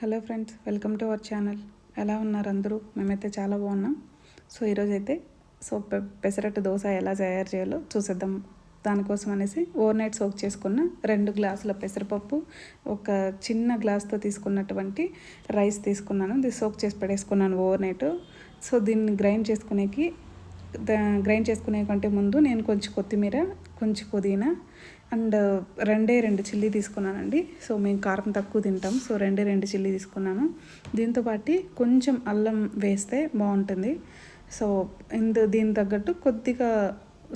Hello friends, welcome to our channel. ఎలా ఉన్నారు అందరూ? మేమైతే చాలా బాగున్నాం. ఈరోజైతే పెసరట్టు దోశ ఎలా తయారు చేయాలో చూసేద్దాం. దానికోసం అనేసి ఓవర్ నైట్ సోక్ చేసుకున్న 2 గ్లాసుల పెసరపప్పు, ఒక చిన్న గ్లాస్తో తీసుకున్నటువంటి రైస్ తీసుకున్నాను. ఇది సోక్ చేసి పెట్టేసుకున్నాను ఓవర్ నైట్. దీన్ని గ్రైండ్ చేసుకునే కంటే ముందు నేను కొంచెం కొత్తిమీర, కొంచెం పుదీనా అండ్ 2 చిల్లీ తీసుకున్నానండి. మేము కారం తక్కువ తింటాం, 2 చిల్లీ తీసుకున్నాను. దీంతోపాటు కొంచెం అల్లం వేస్తే బాగుంటుంది. దీని తగ్గట్టు కొద్దిగా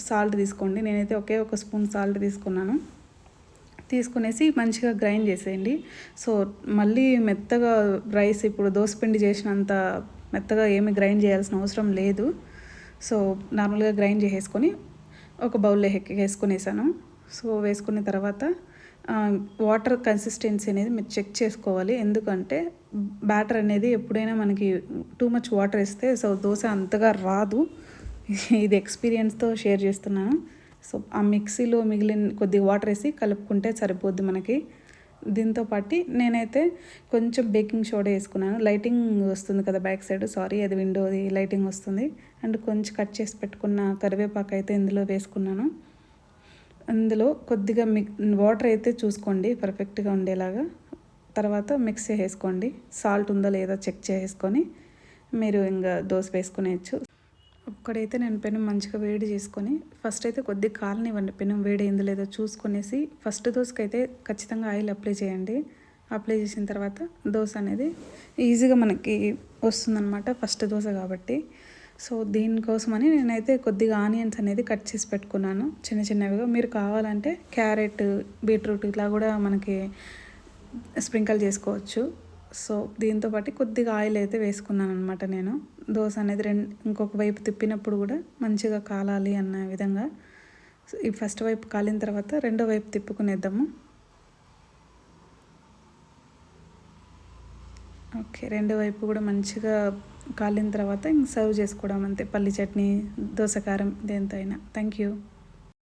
సాల్ట్ తీసుకోండి. నేనైతే ఒక స్పూన్ సాల్ట్ తీసుకున్నాను. తీసుకునేసి మంచిగా గ్రైండ్ చేసేయండి. మళ్ళీ మెత్తగా రైస్ ఇప్పుడు దోసపిండి చేసినంత మెత్తగా ఏమి గ్రైండ్ చేయాల్సిన అవసరం లేదు. నార్మల్గా గ్రైండ్ చేసేసుకొని ఒక బౌల్లో వేసుకునేసాను. వేసుకున్న తర్వాత వాటర్ కన్సిస్టెన్సీ అనేది మీరు చెక్ చేసుకోవాలి. ఎందుకంటే బ్యాటర్ అనేది ఎప్పుడైనా మనకి టూ మచ్ వాటర్ వేస్తే దోశ అంతగా రాదు. ఇది ఎక్స్పీరియన్స్తో షేర్ చేస్తున్నాను. ఆ మిక్సీలో మిగిలిన కొద్దిగా వాటర్ వేసి కలుపుకుంటే సరిపోద్ది మనకి. దీంతోపాటు నేనైతే కొంచెం బేకింగ్ సోడా వేసుకున్నాను. లైటింగ్ వస్తుంది కదా బ్యాక్ సైడ్, అది విండోది లైటింగ్ వస్తుంది. అండ్ కొంచెం కట్ చేసి పెట్టుకున్న కరివేపాకు అయితే ఇందులో వేసుకున్నాను. అందులో కొద్దిగా వాటర్ అయితే చూసుకోండి పర్ఫెక్ట్గా ఉండేలాగా. తర్వాత మిక్స్ చేసేసుకోండి. సాల్ట్ ఉందో లేదో చెక్ చేసుకొని మీరు ఇంకా దోశ వేసుకునేయచ్చు. ఒక్కడైతే నేను పెనం మంచిగా వేడి చేసుకొని ఫస్ట్ అయితే కొద్దిగా కాలనివ్వండి. పెనం వేడి అయిందో లేదో చూసుకొనేసి ఫస్ట్ దోశకైతే ఖచ్చితంగా ఆయిల్ అప్లై చేయండి. అప్లై చేసిన తర్వాత దోశ అనేది ఈజీగా మనకి వస్తుందన్నమాట, ఫస్ట్ దోశ కాబట్టి. దీనికోసమని నేనైతే కొద్దిగా ఆనియన్స్ అనేది కట్ చేసి పెట్టుకున్నాను చిన్నవిగా. మీరు కావాలంటే క్యారెట్, బీట్రూట్ ఇట్లా కూడా మనకి స్ప్రింకల్ చేసుకోవచ్చు. దీంతోపాటు కొద్దిగా ఆయిల్ అయితే వేసుకున్నాను అనమాట నేను. దోశ అనేది ఇంకొక వైపు తిప్పినప్పుడు కూడా మంచిగా కాలాలి అన్న విధంగా. ఈ ఫస్ట్ వైపు కాలిన తర్వాత రెండో వైపు తిప్పుకునేద్దాము. రెండో వైపు కూడా మంచిగా కాలిన తర్వాత ఇంక సర్వ్ చేసుకోవడం అంతే. పల్లి చట్నీ, దోసకారం దేంతో అయినా. Thank you.